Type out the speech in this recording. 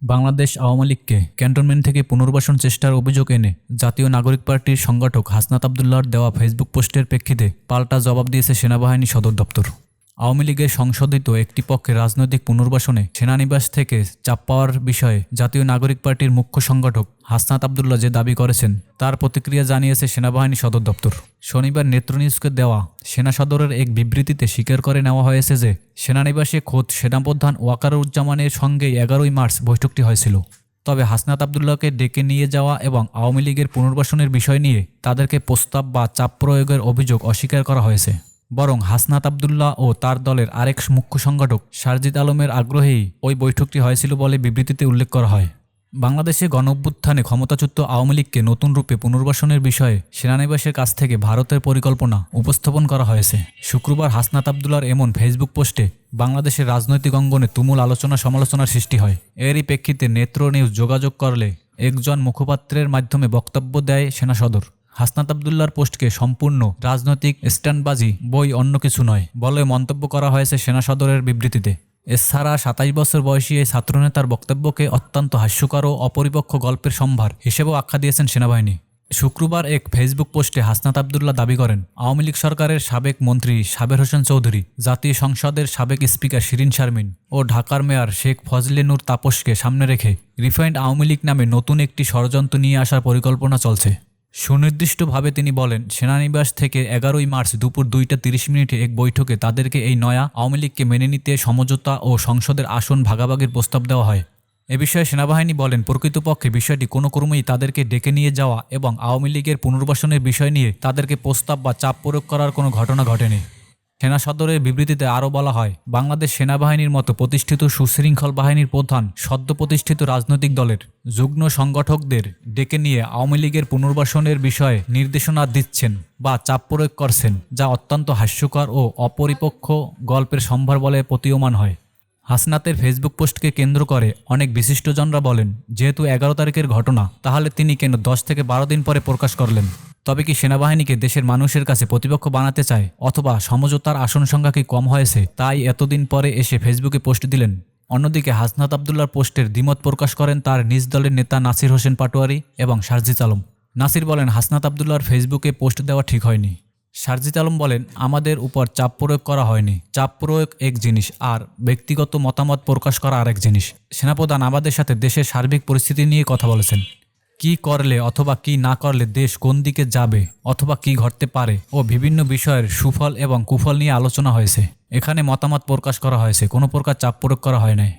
বাংলাদেশ আওয়ামী লীগকে ক্যান্টনমেন্ট থেকে পুনর্বাসন চেষ্টার অভিযোগ এনে জাতীয় নাগরিক পার্টির সংগঠক হাসনাত আবদুল্লাহর দেওয়া ফেসবুক পোস্টের প্রেক্ষিতে পাল্টা জবাব দিয়েছে সেনাবাহিনী সদর দপ্তর। আওয়ামী লীগের সংশোধিত একটি পক্ষের রাজনৈতিক পুনর্বাসনে সেনানিবাস থেকে চাপ পাওয়ার বিষয়ে জাতীয় নাগরিক পার্টির মুখ্য সংগঠক হাসনাত আবদুল্লাহ যে দাবি করেছেন তার প্রতিক্রিয়া জানিয়েছে সেনাবাহিনী সদর দপ্তর। শনিবার নেত্রনিউজকে দেওয়া সেনা সদরের এক বিবৃতিতে স্বীকার করে নেওয়া হয়েছে যে সেনানিবাসে খোদ সেনাপ্রধান ওয়াকারুজ্জামানের সঙ্গে 11ই মার্চ বৈঠকটি হয়েছিল। তবে হাসনাত আবদুল্লাহকে ডেকে নিয়ে যাওয়া এবং আওয়ামী লীগের পুনর্বাসনের বিষয় নিয়ে তাদেরকে প্রস্তাব বা চাপ প্রয়োগের অভিযোগ অস্বীকার করা হয়েছে। বরং হাসনাত আবদুল্লাহ ও তার দলের আরেক মুখ্য সংগঠক সারজিদ আলমের আগ্রহেই ওই বৈঠকটি হয়েছিল বলে বিবৃতিতে উল্লেখ করা হয়। বাংলাদেশে গণঅভ্যুত্থানে ক্ষমতাচ্যুত আওয়ামী লীগকে নতুন রূপে পুনর্বাসনের বিষয়ে সেনানিবাসের কাছ থেকে ভারতের পরিকল্পনা উপস্থাপন করা হয়েছে। শুক্রবার হাসনাত আবদুল্লাহর এমন ফেসবুক পোস্টে বাংলাদেশের রাজনৈতিক অঙ্গনে তুমুল আলোচনা সমালোচনার সৃষ্টি হয়। এরই প্রেক্ষিতে নেত্র নিউজ যোগাযোগ করলে একজন মুখপাত্রের মাধ্যমে বক্তব্য দেয় সেনা সদর। হাসনাত আবদুল্লাহর পোস্টকে সম্পূর্ণ রাজনৈতিক স্ট্যান্ডবাজি বই অন্য কিছু নয় বলে মন্তব্য করা হয়েছে সেনা সদরের বিবৃতিতে। এছাড়া 27 বছর বয়সী এই ছাত্রনেতার বক্তব্যকে অত্যন্ত হাস্যকর ও অপরিপক্ষ গল্পের সম্ভার হিসেবেও আখ্যা দিয়েছেন সেনাবাহিনী। শুক্রবার এক ফেসবুক পোস্টে হাসনাত আবদুল্লাহ দাবি করেন, আওয়ামী লীগ সরকারের সাবেক মন্ত্রী সাবের হোসেন চৌধুরী, জাতীয় সংসদের সাবেক স্পিকার শিরিন শারমিন ও ঢাকার মেয়র শেখ ফজলে নূর তাপসকে সামনে রেখে রিফাইন্ড আওয়ামী লীগ নামে নতুন একটি ষড়যন্ত্র নিয়ে আসার পরিকল্পনা চলছে। সুনির্দিষ্টভাবে তিনি বলেন, সেনানিবাস থেকে 11ই মার্চ দুপুর 2:30 এক বৈঠকে তাদেরকে এই নয়া আওয়ামী লীগকে মেনে নিতে সমঝোতা ও সংসদের আসন ভাগাভাগির প্রস্তাব দেওয়া হয়। এ বিষয়ে সেনাবাহিনী বলেন, প্রকৃতপক্ষে বিষয়টি কোনো ক্রমেই তাদেরকে ডেকে নিয়ে যাওয়া এবং আওয়ামী লীগের পুনর্বাসনের বিষয় নিয়ে তাদেরকে প্রস্তাব বা চাপ প্রয়োগ করার কোনো ঘটনা ঘটেনি। সেনা সদরের বিবৃতিতে আরও বলা হয়, বাংলাদেশ সেনাবাহিনীর মতো প্রতিষ্ঠিত সুশৃঙ্খল বাহিনীর প্রধান সদ্য প্রতিষ্ঠিত রাজনৈতিক দলের যুগ্ম সংগঠকদের ডেকে নিয়ে আওয়ামী লীগের পুনর্বাসনের বিষয়ে নির্দেশনা দিচ্ছেন বা চাপ প্রয়োগ করছেন, যা অত্যন্ত হাস্যকর ও অপরিপক্ষ গল্পের সম্ভার বলে প্রতীয়মান হয়। হাসনাতের ফেসবুক পোস্টকে কেন্দ্র করে অনেক বিশিষ্টজনরা বলেন, যেহেতু 11 তারিখের ঘটনা, তাহলে তিনি কেন 10 থেকে 12 দিন পরে প্রকাশ করলেন? তবে কি সেনাবাহিনীকে দেশের মানুষের কাছে প্রতিপক্ষ বানাতে চায়, অথবা সমঝোতার আসন সংখ্যা কি কম হয়েছে তাই এতদিন পরে এসে ফেসবুকে পোস্ট দিলেন? অন্যদিকে হাসনাত আবদুল্লাহর পোস্টের দ্বিমত প্রকাশ করেন তার নিজ দলের নেতা নাসির হোসেন পাটোয়ারি এবং সারজিদ আলম। নাসির বলেন, হাসনাত আবদুল্লাহর ফেসবুকে পোস্ট দেওয়া ঠিক হয়নি। সারজিদ আলম বলেন, আমাদের উপর চাপ প্রয়োগ করা হয়নি। চাপ প্রয়োগ এক জিনিস আর ব্যক্তিগত মতামত প্রকাশ করা আরেক জিনিস। সেনাপ্রধান আমাদের সাথে দেশের সার্বিক পরিস্থিতি নিয়ে কথা বলেছেন। কি করলে অথবা কি না করলে দেশ কোন দিকে যাবে অথবা কি ঘটতে পারে ও বিভিন্ন বিষয়ের সুফল এবং কুফল নিয়ে আলোচনা হয়েছে। এখানে মতামত প্রকাশ করা হয়েছে, কোনো প্রকার চাপ প্রয়োগ করা হয় নাই।